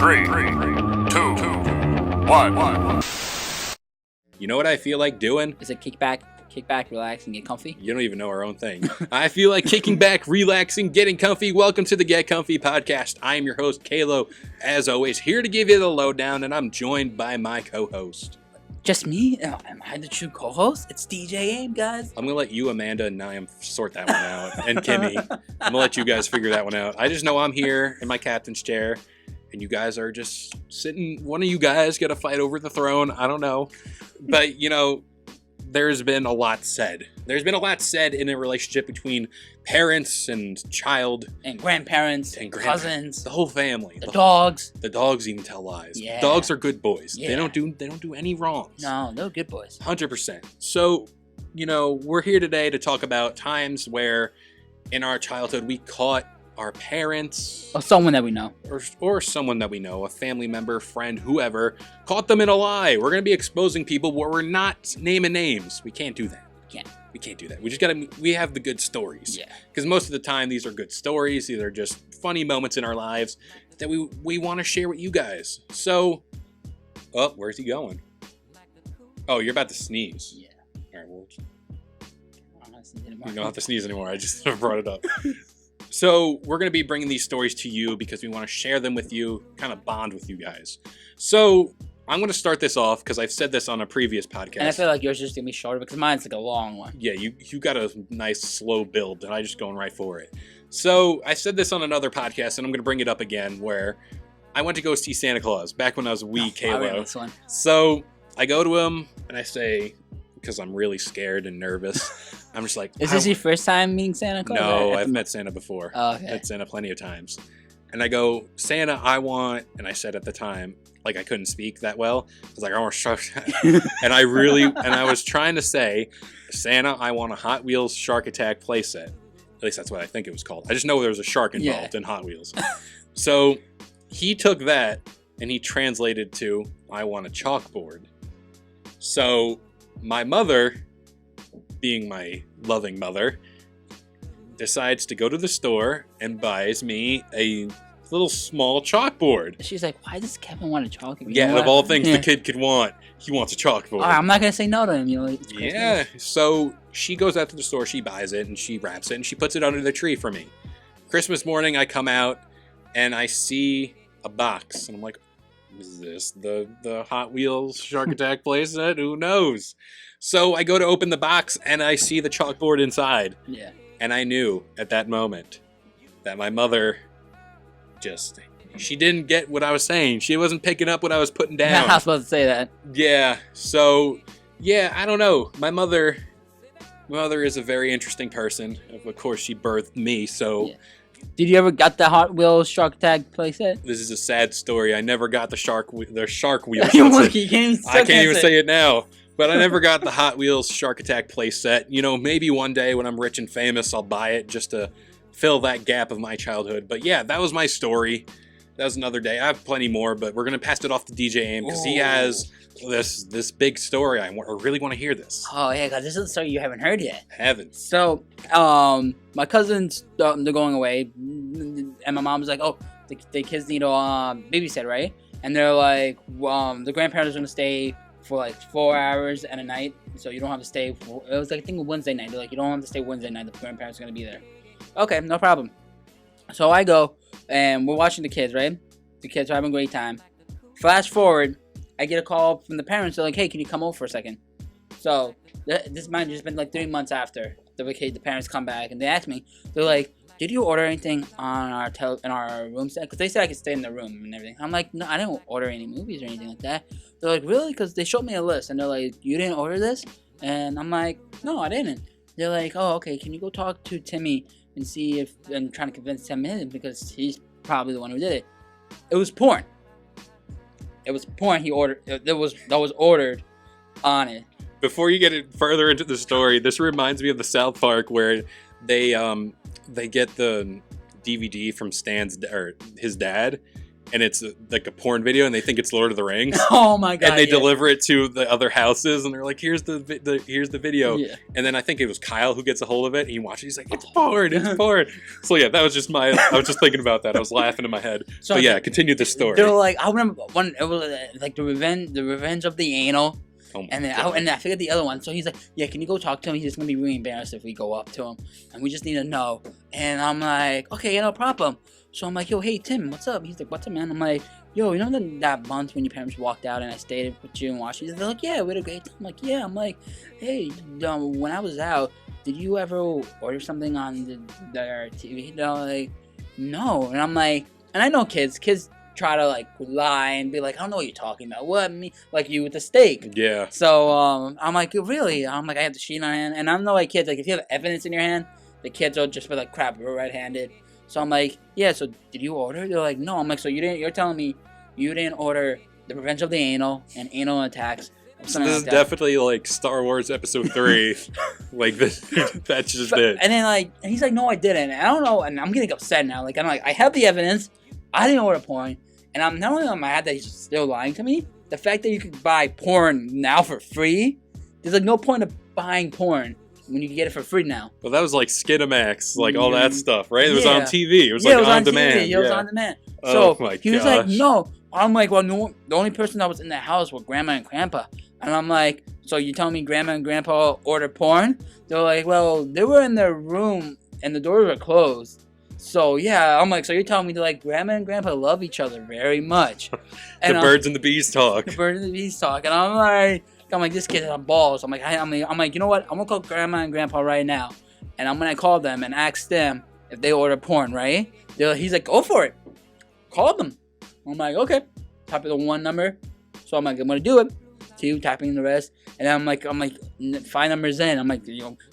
3, 2, 1. You know what I feel like doing? Is it kick back, relax, and get comfy? You don't even know our own thing. I feel like kicking back, relaxing, getting comfy. Welcome to the Get Comfy podcast. I am your host, Kalo, as always, here to give you the lowdown, and I'm joined by my co-host. Just me? Am I the true co-host? It's DJ AIM, guys. I'm going to let you, Amanda, and Niam sort that one out. And Kimmy. I'm going to let you guys figure that one out. I just know I'm here in my captain's chair, and you guys are just sitting. One of you guys got to fight over the throne. I don't know. But, you know, there's been a lot said. There's been a lot said in a relationship between parents and child. And grandparents, and cousins. The whole family. The dogs. The dogs even tell lies. Yeah. Dogs are good boys. Yeah. They don't do any wrongs. No, they're good boys. 100%. So, you know, we're here today to talk about times where in our childhood we caught our parents or someone that we know, or someone that we know, a family member, friend, whoever, caught them in a lie. We're going to be exposing people where we're not naming names. We can't do that. We can't do that. We just we have the good stories. Yeah. Because most of the time these are good stories. These are just funny moments in our lives that we want to share with you guys. So, oh, where's he going? Oh, you're about to sneeze. Yeah. All right, well, You you don't have to sneeze anymore. I just brought it up. So we're going to be bringing these stories to you because we want to share them with you, kind of bond with you guys. So I'm going to start this off because I've said this on a previous podcast. And I feel like yours is just going to be shorter because mine's like a long one. Yeah, you got a nice slow build and I just going right for it. So I said this on another podcast and I'm going to bring it up again where I went to go see Santa Claus back when I was a wee Kalo. So I go to him and I say, because I'm really scared and nervous, I'm just like, is this your first time meeting Santa Claus? No, I've met Santa before. Oh, okay. I've met Santa plenty of times. And I go, Santa, I want, and I said at the time, like I couldn't speak that well. I was like, I want Shark. And I was trying to say, Santa, I want a Hot Wheels Shark Attack playset. At least that's what I think it was called. I just know there was a shark involved in Hot Wheels. So he took that and he translated to, I want a chalkboard. So my mother, being my loving mother, decides to go to the store and buys me a little small chalkboard. She's like, why does Kevin want a chalkboard? Yeah, and of all things the kid could want, he wants a chalkboard. Right, I'm not going to say no to him. You know, yeah, so she goes out to the store, she buys it, and she wraps it, and she puts it under the tree for me. Christmas morning, I come out, and I see a box, and I'm like, is this the Hot Wheels Shark Attack playset? Who knows? So I go to open the box and I see the chalkboard inside. Yeah. And I knew at that moment that my mother she didn't get what I was saying. She wasn't picking up what I was putting down. You're not supposed to say that. Yeah. So, yeah, I don't know. My mother is a very interesting person. Of course, she birthed me, so... Yeah. Did you ever got the Hot Wheels Shark Attack playset? This is a sad story. I never got the shark wheels. I can't even say it now. But I never got the Hot Wheels Shark Attack playset. You know, maybe one day when I'm rich and famous, I'll buy it just to fill that gap of my childhood. But yeah, that was my story. That was another day. I have plenty more, but we're going to pass it off to DJ AIM because he has this big story. I really want to hear this. Oh, yeah, because this is a story you haven't heard yet. Haven't. So, my cousins, they're going away, and my mom's like, oh, the kids need a babysit, right? And they're like, the grandparents are going to stay for like 4 hours and a night, so you don't have to stay. It was like, I think Wednesday night. They're like, you don't have to stay Wednesday night. The grandparents are going to be there. Okay, no problem. So I go, and we're watching the kids, right? The kids are having a great time. Flash forward, I get a call from the parents. They're like, hey, can you come over for a second? So this might have just been like 3 months after the parents come back, and they ask me, they're like, did you order anything on in our room set? Because they said I could stay in the room and everything. I'm like, no, I didn't order any movies or anything like that. They're like, really? Because they showed me a list, and they're like, you didn't order this? And I'm like, no, I didn't. They're like, oh, okay, can you go talk to Timmy and see if, and trying to convince Tim in because he's probably the one who did it. It was porn. It was porn he ordered. That was ordered on it. Before you get it further into the story, this reminds me of the South Park where they get the DVD from his dad, and it's like a porn video, and they think it's Lord of the Rings. Oh my god! And they deliver it to the other houses, and they're like, "Here's the video." Yeah. And then I think it was Kyle who gets a hold of it. And he watches. He's like, "It's porn! It's porn!" So yeah, that was just I was just thinking about that. I was laughing in my head. So but yeah, continue the story. They're like, I remember one. It was like the revenge of the anal. Oh And then I forget the other one. So he's like, yeah, can you go talk to him? He's just gonna be really embarrassed if we go up to him, and we just need to know. And I'm like, okay, yeah, no problem. So I'm like, yo, hey Tim, what's up? He's like, what's up, man? I'm like, yo, you know that month when your parents walked out and I stayed with you and watched you? They're like, yeah, we had a great time. I'm like, yeah. I'm like, hey, when I was out, did you ever order something on their TV? They're like, no. And I'm like, and I know kids try to like lie and be like, I don't know what you're talking about. What me? Like you with the steak. Yeah. So I'm like, really? I'm like, I have the sheet on hand, and I'm not like kids. Like if you have evidence in your hand, the kids will just be like, crap, we're right-handed. So I'm like, yeah. So did you order? They're like, no. I'm like, so you didn't? You're telling me you didn't order The Revenge of the Anal and Anal Attacks? So this is definitely like Star Wars Episode 3. Like this, that's just it. And then like he's like, no, I didn't. And I don't know. And I'm getting upset now. Like I'm like, I have the evidence. I didn't order porn. And I'm not only on my head that he's still lying to me, the fact that you could buy porn now for free, there's like no point of buying porn when you can get it for free now. Well, that was like Skinamax, like all that stuff, right? It was on TV. It was like on demand. Yeah, it was on demand. So oh he was like, no. I'm like, well, no, the only person that was in the house were Grandma and Grandpa. And I'm like, so you telling me Grandma and Grandpa ordered porn? They're like, well, they were in their room and the doors were closed. So yeah, I'm like, so you're telling me that like Grandma and Grandpa love each other very much. And the birds and the bees talk. The birds and the bees talk, and I'm like, this kid on balls. I'm like, you know what? I'm gonna call Grandma and Grandpa right now, and I'm gonna call them and ask them if they order porn, right? He's like, go for it, call them. I'm like, okay. Type in the one number, so I'm like, I'm gonna do it. 2, tapping the rest, and I'm like 5 numbers in. I'm like,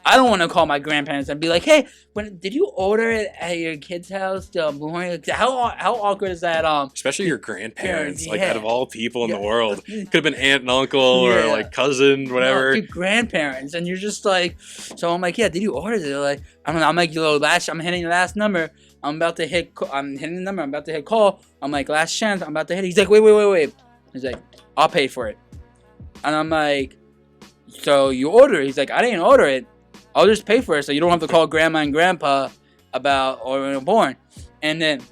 I don't want to call my grandparents and be like, hey, when did you order it at your kid's house? How awkward is that? Especially your grandparents, like yeah. out of all people in the world, could have been aunt and uncle or like cousin, whatever. No, your grandparents, and you're just like, so I'm like, yeah, did you order it? They're like, I don't know. I'm like, I'm hitting the last number. I'm hitting the number. I'm about to hit call. I'm like, last chance. I'm about to hit. He's like, wait. He's like, I'll pay for it. And I'm like, so you order it? He's like, I didn't order it. I'll just pay for it so you don't have to call Grandma and Grandpa about ordering porn. And then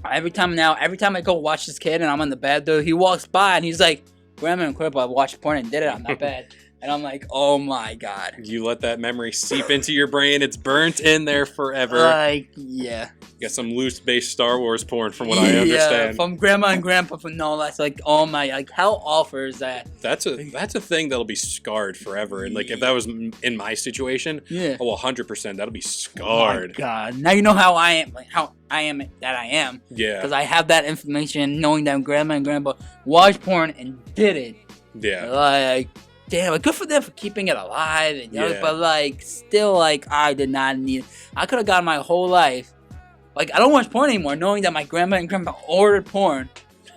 every time I go watch this kid and I'm in the bed, though, he walks by and he's like, Grandma and Grandpa watched porn and did it on that bed. And I'm like, oh my god. You let that memory seep into your brain. It's burnt in there forever. Like, yeah. You got some loose-based Star Wars porn from what I understand. Yeah, from Grandma and Grandpa from no less. Like, oh my, like how awful is that? That's a thing that'll be scarred forever. And like if that was in my situation, yeah. Oh, 100%, that'll be scarred. Oh my god. Now you know how I am, like how I am that I am. Yeah. Because I have that information, knowing that Grandma and Grandpa watched porn and did it. Yeah. Like, damn, good for them for keeping it alive. And, yeah. But like, still, like, I did not need. I could have gotten my whole life. Like, I don't watch porn anymore, knowing that my grandma and grandpa ordered porn.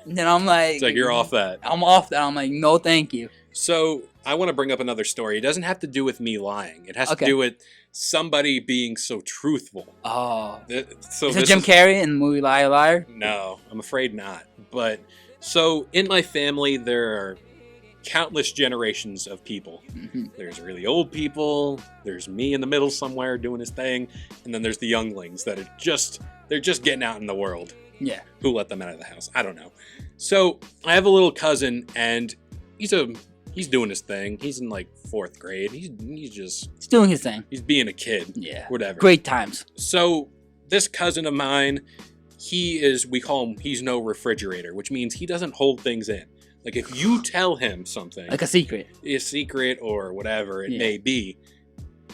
And then I'm like, it's like you're off that. I'm off that. I'm like, no, thank you. So I want to bring up another story. It doesn't have to do with me lying. It has to do with somebody being so truthful. Oh, so is it Jim Carrey in the movie Liar Liar? No, I'm afraid not. But so in my family, there are countless generations of people. Mm-hmm. There's really old people, there's me in the middle somewhere doing his thing, and then there's the younglings that are just getting out in the world. Yeah. Who let them out of the house? I don't know. So I have a little cousin, and he's doing his thing. He's in like 4th grade. He's doing his thing. He's being a kid. Yeah. Whatever. Great times. So this cousin of mine, we call him, he's no refrigerator, which means he doesn't hold things in. Like if you tell him something, like a secret or whatever it may be,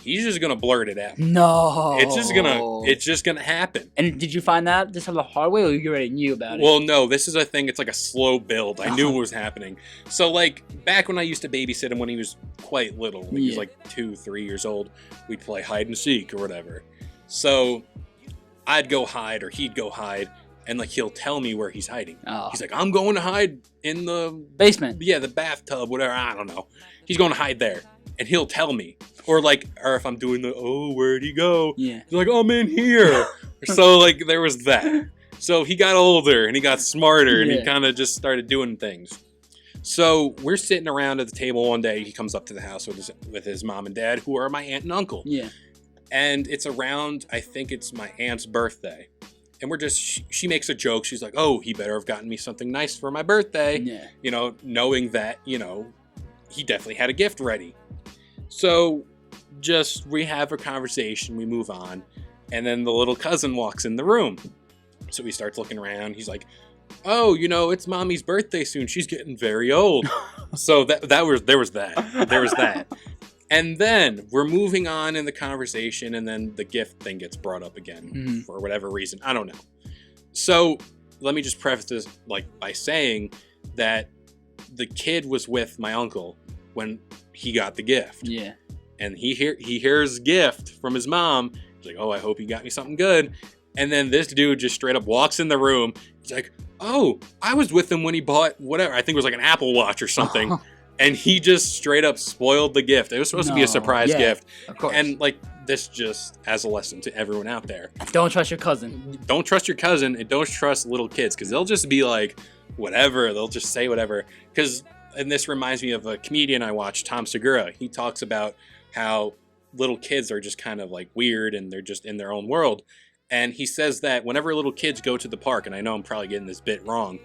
he's just gonna blurt it out. No, it's just gonna happen. And did you find that this on the hard way, or you already knew about it? Well, no, this is a thing. It's like a slow build. I knew what was happening. So like back when I used to babysit him when he was quite little, when he was like 2-3 years old, we'd play hide and seek or whatever. So I'd go hide or he'd go hide. And like he'll tell me where he's hiding. Oh. He's like, I'm going to hide in the basement. Yeah, the bathtub, whatever. I don't know. He's going to hide there, and he'll tell me. Or if I'm doing where'd he go? Yeah. He's like, I'm in here. So like there was that. So he got older and he got smarter and he Yeah. kind of just started doing things. So we're sitting around at the table one day. He comes up to the house with his mom and dad, who are my aunt and uncle. Yeah. And it's around, I think it's my aunt's birthday. And we're just, she makes a joke. She's like, oh, he better have gotten me something nice for my birthday. Yeah. You know, knowing that, you know, he definitely had a gift ready. So just we have a conversation, we move on. And then the little cousin walks in the room. So he starts looking around. He's like, oh, you know, it's mommy's birthday soon. She's getting very old. So there was that. And then we're moving on in the conversation, and then the gift thing gets brought up again for whatever reason. I don't know. So let me just preface this by saying that the kid was with my uncle when he got the gift. Yeah. And he hears gift from his mom. He's like, oh, I hope you got me something good. And then this dude just straight up walks in the room. He's like, oh, I was with him when he bought whatever. I think it was like an Apple Watch or something. And he just straight up spoiled the gift. It was supposed to be a surprise gift. Of course. And this just as a lesson to everyone out there. Don't trust your cousin. Don't trust your cousin and don't trust little kids because they'll just be like, whatever. They'll just say whatever. And this reminds me of a comedian I watched, Tom Segura. He talks about how little kids are just kind of weird and they're just in their own world. And he says that whenever little kids go to the park, and I know I'm probably getting this bit wrong,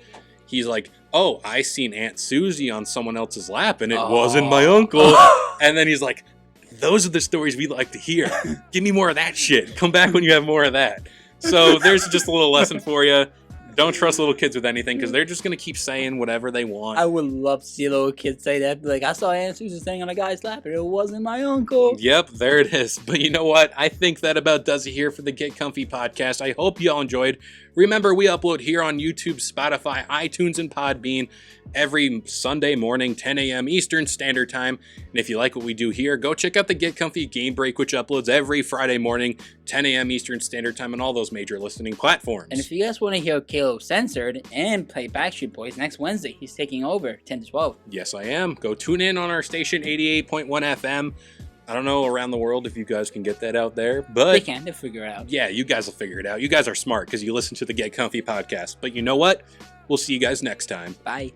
he's like, oh, I seen Aunt Susie on someone else's lap and it wasn't my uncle. And then he's like, those are the stories we like to hear. Give me more of that shit. Come back when you have more of that. So there's just a little lesson for you. Don't trust little kids with anything because they're just going to keep saying whatever they want. I would love to see a little kid say that. Be like, I saw Aunt Susan staying on a guy's lap and it wasn't my uncle. Yep, there it is. But you know what? I think that about does it here for the Get Comfy podcast. I hope you all enjoyed. Remember, we upload here on YouTube, Spotify, iTunes, and Podbean every Sunday morning, 10 a.m. Eastern Standard Time. And if you like what we do here, go check out the Get Comfy Game Break, which uploads every Friday morning, 10 a.m. Eastern Standard Time on all those major listening platforms. And if you guys want to hear Caleb censored and play Backstreet Boys next Wednesday, he's taking over 10 to 12. Yes, I am. Go tune in on our station, 88.1 FM. I don't know around the world if you guys can get that out there, but... They can. They'll figure it out. Yeah, you guys will figure it out. You guys are smart because you listen to the Get Comfy podcast. But you know what? We'll see you guys next time. Bye.